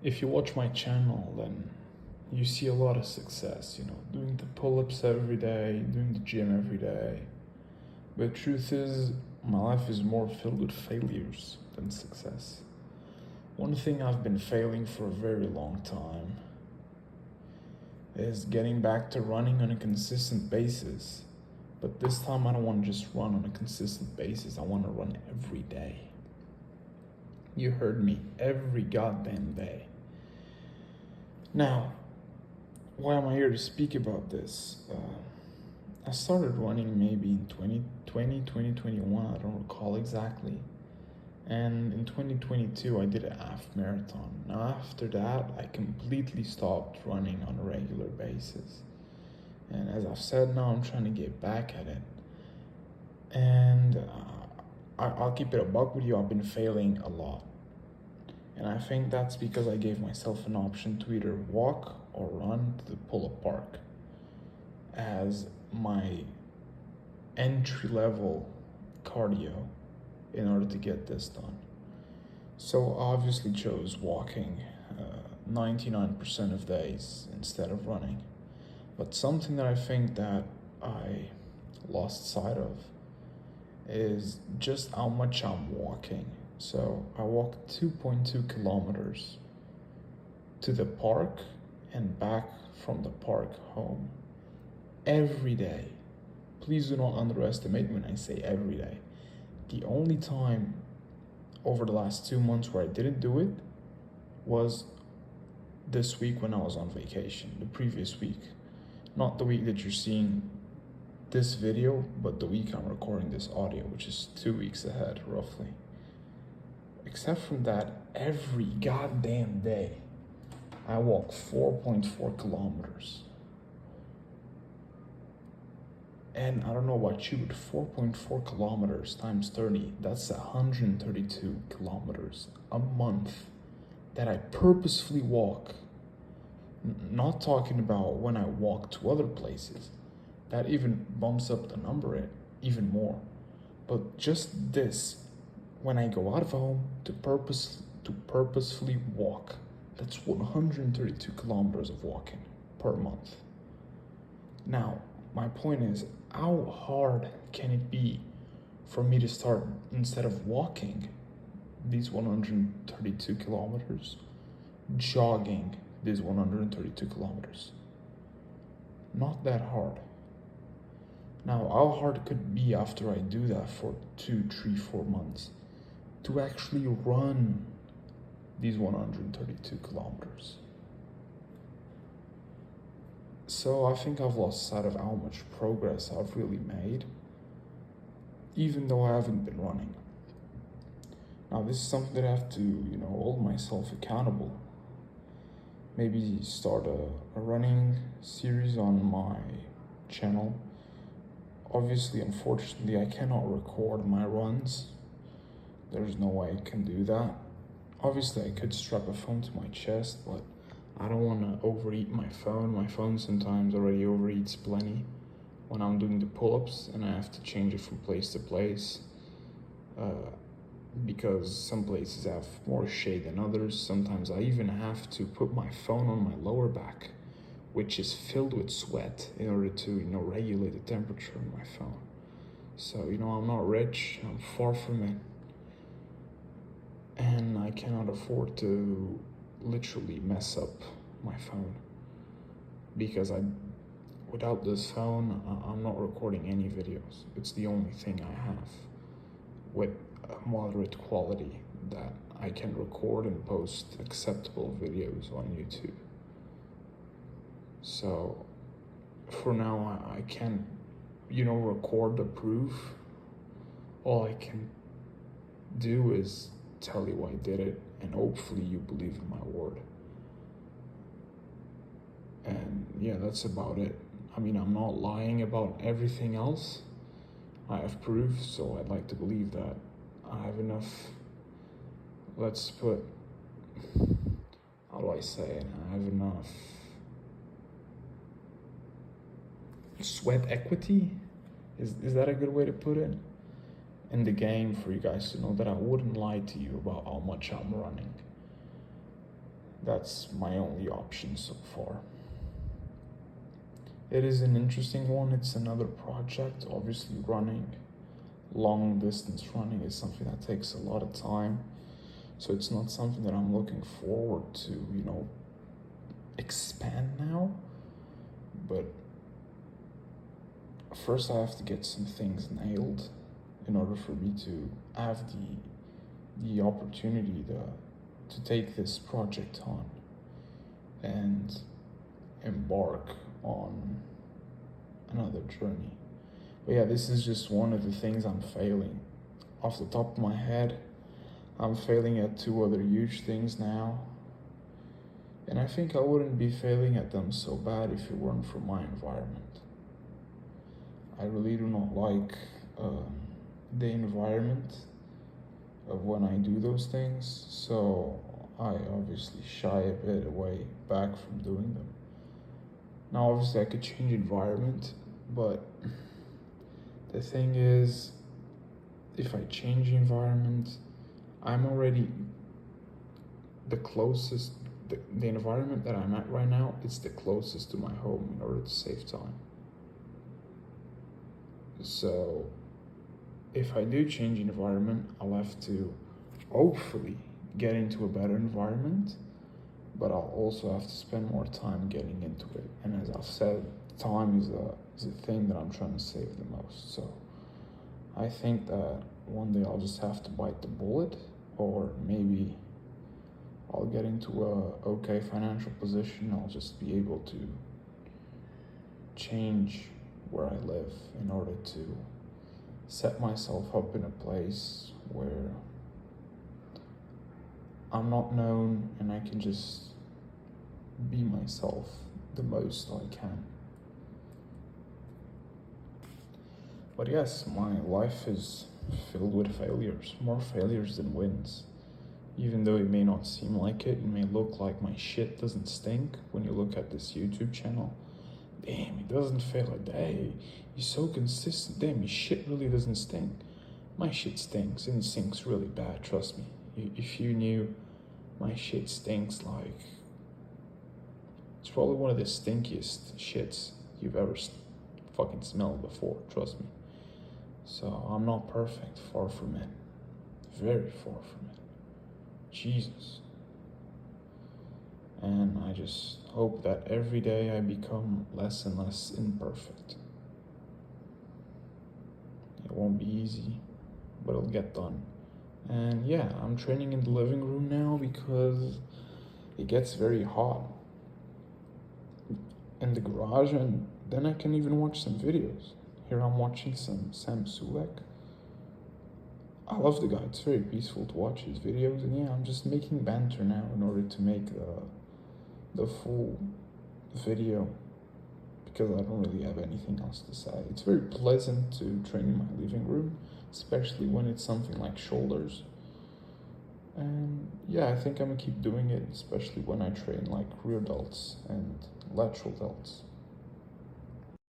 if you watch my channel, then you see a lot of success, doing the pull-ups every day, doing the gym every day. But the truth is, my life is more filled with failures than success. One thing I've been failing for a very long time is getting back to running on a consistent basis. But this time I don't want to just run on a consistent basis, I want to run every day. You heard me, every goddamn day. Now, why am I here to speak about this? I started running maybe in 2020, 2021, I don't recall exactly. And in 2022, I did a half marathon. Now, after that, I completely stopped running on a regular basis. And as I've said, now I'm trying to get back at it. And I'll keep it a buck with you, I've been failing a lot. And I think that's because I gave myself an option to either walk or run to the pull-up park as my entry-level cardio in order to get this done. So I obviously chose walking 99% of days instead of running. But something that I think that I lost sight of is just how much I'm walking. So I walk 2.2 kilometers to the park and back from the park home every day. Please do not underestimate when I say every day. The only time over the last 2 months where I didn't do it was this week when I was on vacation, the previous week. Not the week that you're seeing this video, but the week I'm recording this audio, which is 2 weeks ahead, roughly. Except from that, every goddamn day, I walk 4.4 kilometers. And I don't know about you, but 4.4 kilometers times 30, that's 132 kilometers a month that I purposefully walk. Not talking about when I walk to other places. That even bumps up the number even more. But just this, when I go out of home to purposefully walk, that's 132 kilometers of walking per month. Now, my point is, how hard can it be for me to start, instead of walking these 132 kilometers, jogging these 132 kilometers? Not that hard. Now, how hard could it be after I do that for 2, 3, 4 months to actually run these 132 kilometers? So I think I've lost sight of how much progress I've really made, even though I haven't been running. Now, this is something that I have to, hold myself accountable. Maybe start a running series on my channel. Obviously, unfortunately, I cannot record my runs. There's no way I can do that. Obviously, I could strap a phone to my chest, but I don't want to overeat my phone. My phone sometimes already overeats plenty when I'm doing the pull-ups, and I have to change it from place to place because some places have more shade than others. Sometimes I even have to put my phone on my lower back, which is filled with sweat, in order to regulate the temperature of my phone. So I'm not rich, I'm far from it, and I cannot afford to literally mess up my phone, because without this phone I'm not recording any videos. It's the only thing I have with a moderate quality that I can record and post acceptable videos on YouTube. So for now I can't record the proof. All I can do is tell you I did it, and hopefully you believe in my word. And yeah, that's about it. I mean, I'm not lying about everything else. I have proof, so I'd like to believe that I have enough, let's put, how do I say it? I have enough sweat equity? Is that a good way to put it? In the game, for you guys to know that I wouldn't lie to you about how much I'm running. that's my only option so far. It is an interesting one. It's another project. Obviously, running, long distance running is something that takes a lot of time. So it's not something that I'm looking forward to, expand now. But first I have to get some things nailed in order for me to have the opportunity to take this project on and embark on another journey. But yeah, this is just one of the things I'm failing. Off the top of my head, I'm failing at 2 other huge things now. And I think I wouldn't be failing at them so bad if it weren't for my environment. I really do not like the environment of when I do those things, so I obviously shy a bit away back from doing them. Now obviously I could change environment, but the thing is, if I change environment, I'm already the closest, the environment that I'm at right now, it's the closest to my home in order to save time. So if I do change environment, I'll have to hopefully get into a better environment, but I'll also have to spend more time getting into it. And as I've said, time is a thing that I'm trying to save the most. So I think that one day I'll just have to bite the bullet, or maybe I'll get into a okay financial position. I'll just be able to change where I live in order to set myself up in a place where I'm not known and I can just be myself the most I can. But yes, my life is filled with failures, more failures than wins. Even though it may not seem like it may look like my shit doesn't stink when you look at this YouTube channel. Damn, he doesn't fail a day. He's so consistent. Damn, his shit really doesn't stink. My shit stinks, and it stinks really bad, trust me. If you knew, my shit stinks like... It's probably one of the stinkiest shits you've ever fucking smelled before, trust me. So, I'm not perfect, far from it. Very far from it. Jesus. And I just hope that every day I become less and less imperfect. It won't be easy, but it'll get done. And yeah, I'm training in the living room now because it gets very hot in the garage, and then I can even watch some videos. Here I'm watching some Sam Sulek. I love the guy, it's very peaceful to watch his videos, and yeah, I'm just making banter now in order to make the full video, because I don't really have anything else to say. It's very pleasant to train in my living room, especially when it's something like shoulders. And yeah, I think I'm gonna keep doing it, especially when I train like rear delts and lateral delts.